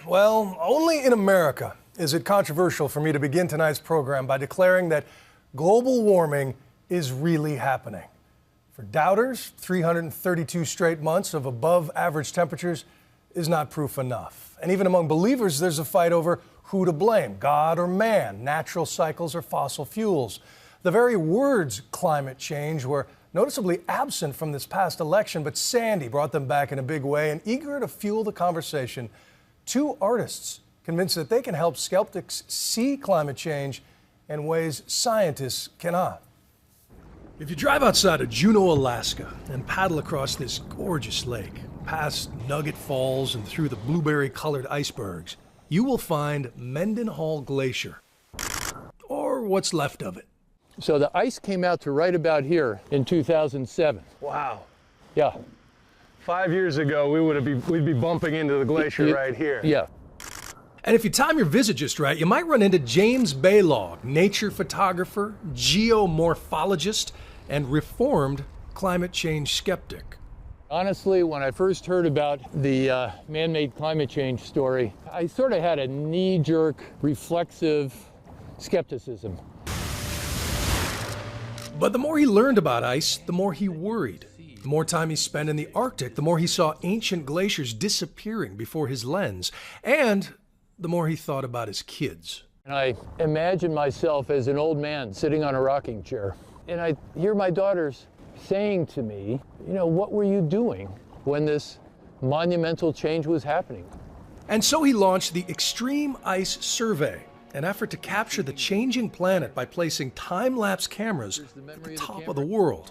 Well, only in America is it controversial for me to begin tonight's program by declaring that global warming is really happening. For doubters, 332 straight months of above average temperatures is not proof enough. And even among believers, there's a fight over who to blame, God or man, natural cycles or fossil fuels. The very words climate change were noticeably absent from this past election, but Sandy brought them back in a big way, and eager to fuel the conversation, two artists convinced that they can help skeptics see climate change in ways scientists cannot. If you drive outside of Juneau, Alaska, and paddle across this gorgeous lake, past Nugget Falls and through the blueberry-colored icebergs, you will find Mendenhall Glacier, or what's left of it. So the ice came out to right about here in 2007. Wow. Yeah. 5 years ago, we'd be bumping into the glacier right here. Yeah. And if you time your visit just right, you might run into James Balog, nature photographer, geomorphologist, and reformed climate change skeptic. Honestly, when I first heard about the man-made climate change story, I sort of had a knee-jerk, reflexive skepticism. But the more he learned about ice, the more he worried. The more time he spent in the Arctic, the more he saw ancient glaciers disappearing before his lens, and the more he thought about his kids. And I imagined myself as an old man sitting on a rocking chair, and I hear my daughters saying to me, you know, what were you doing when this monumental change was happening? And so he launched the Extreme Ice Survey, an effort to capture the changing planet by placing time-lapse cameras at the top of the world.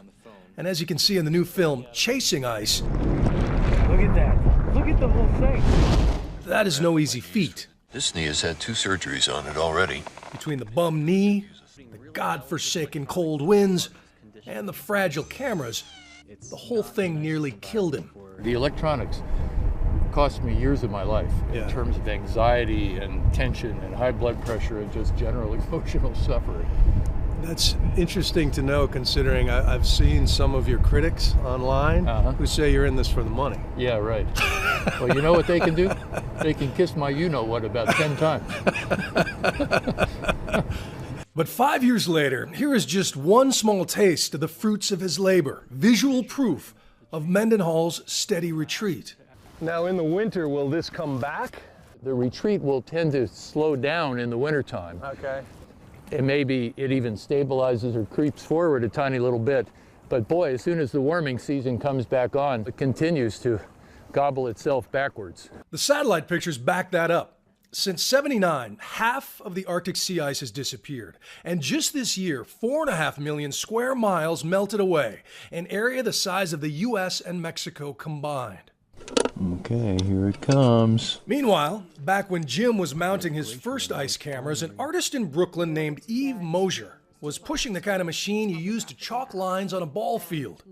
And as you can see in the new film, Chasing Ice, Look at that. Look at the whole thing. that is no easy feat. This knee has had 2 surgeries on it already. Between the bum knee, the godforsaken cold winds, and the fragile cameras, the whole thing nearly killed him. The electronics cost me years of my life in terms of anxiety and tension and high blood pressure and just general emotional suffering. That's interesting to know, considering I've seen some of your critics online who say you're in this for the money. Yeah, right. Well, you know what they can do? They can kiss my you-know-what about 10 times. But 5 years later, here is just one small taste of the fruits of his labor, visual proof of Mendenhall's steady retreat. Now, in the winter, will this come back? The retreat will tend to slow down in the wintertime. Okay. And maybe it even stabilizes or creeps forward a tiny little bit. But boy, as soon as the warming season comes back on, it continues to gobble itself backwards. The satellite pictures back that up. Since '79, half of the Arctic sea ice has disappeared. And just this year, 4.5 million square miles melted away, an area the size of the U.S. and Mexico combined. Okay, here it comes. Meanwhile, back when Jim was mounting his first ice cameras, an artist in Brooklyn named Eve Mosier was pushing the kind of machine you use to chalk lines on a ball field.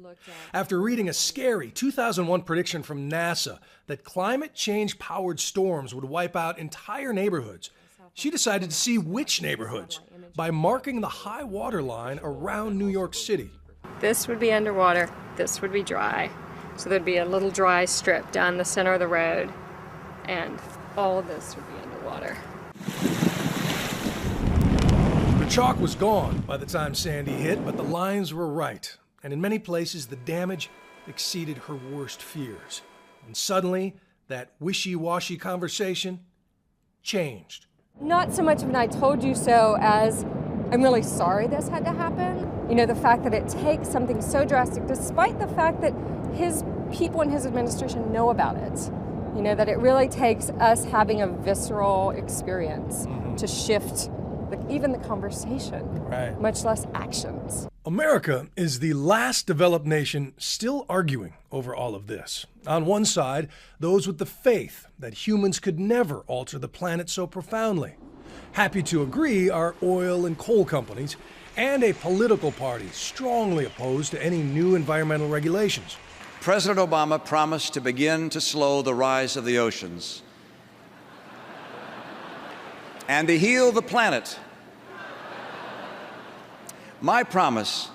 After reading a scary 2001 prediction from NASA that climate change-powered storms would wipe out entire neighborhoods, she decided to see which neighborhoods by marking the high water line around New York City. This would be underwater, this would be dry. So there'd be a little dry strip down the center of the road, and all of this would be underwater. The chalk was gone by the time Sandy hit, but the lines were right. And in many places, the damage exceeded her worst fears. And suddenly, that wishy-washy conversation changed. Not so much of an I told you so as I'm really sorry this had to happen. You know, the fact that it takes something so drastic, despite the fact that his people in his administration know about it. You know, that it really takes us having a visceral experience to shift even the conversation, much less actions. America is the last developed nation still arguing over all of this. On one side, those with the faith that humans could never alter the planet so profoundly. Happy to agree are oil and coal companies and a political party strongly opposed to any new environmental regulations. President Obama promised to begin to slow the rise of the oceans and to heal the planet. My promise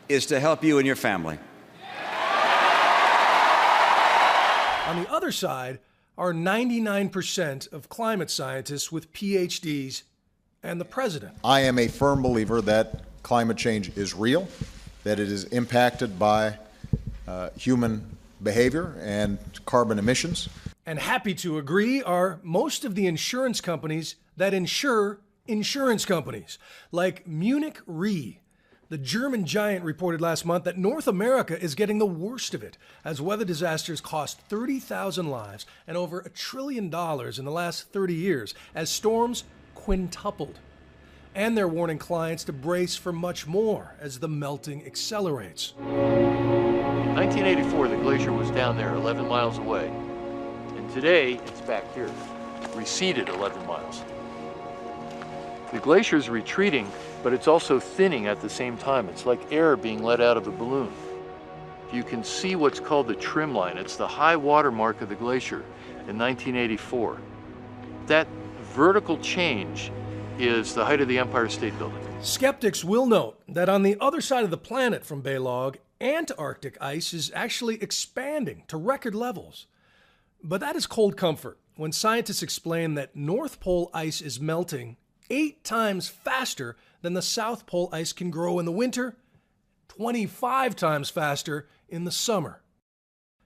is to help you and your family. On the other side are 99% of climate scientists with PhDs and the president. I am a firm believer that climate change is real, that it is impacted by human behavior and carbon emissions. And happy to agree are most of the insurance companies that insure insurance companies, like Munich Re. The German giant reported last month that North America is getting the worst of it, as weather disasters cost 30,000 lives and over $1 trillion in the last 30 years, as storms quintupled. And they're warning clients to brace for much more as the melting accelerates. In 1984, the glacier was down there 11 miles away. And today, it's back here, receded 11 miles. The glacier is retreating, but it's also thinning at the same time. It's like air being let out of a balloon. You can see what's called the trim line. It's the high water mark of the glacier in 1984. That vertical change is the height of the Empire State Building. Skeptics will note that on the other side of the planet from Balog, Antarctic ice is actually expanding to record levels. But that is cold comfort when scientists explain that North Pole ice is melting 8 times faster than the South Pole ice can grow in the winter, 25 times faster in the summer.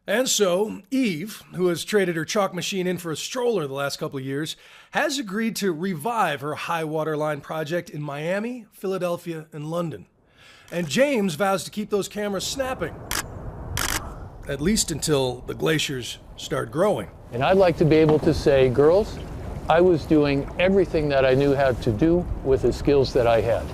And so, Eve, who has traded her chalk machine in for a stroller the last couple of years, has agreed to revive her high water line project in Miami, Philadelphia, and London. And James vows to keep those cameras snapping, at least until the glaciers start growing. And I'd like to be able to say, girls, I was doing everything that I knew how to do with the skills that I had.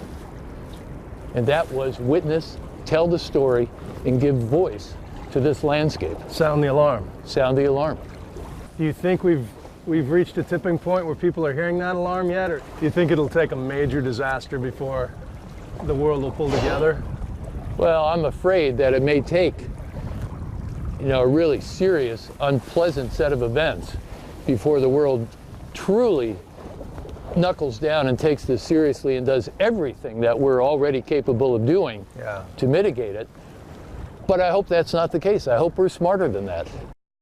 And that was witness, tell the story, and give voice to this landscape. Sound the alarm. Sound the alarm. Do you think we've reached a tipping point where people are hearing that alarm yet? Or do you think it'll take a major disaster before the world will pull together? Well, I'm afraid that it may take, a really serious, unpleasant set of events before the world truly knuckles down and takes this seriously and does everything that we're already capable of doing to mitigate it. But I hope that's not the case. I hope we're smarter than that.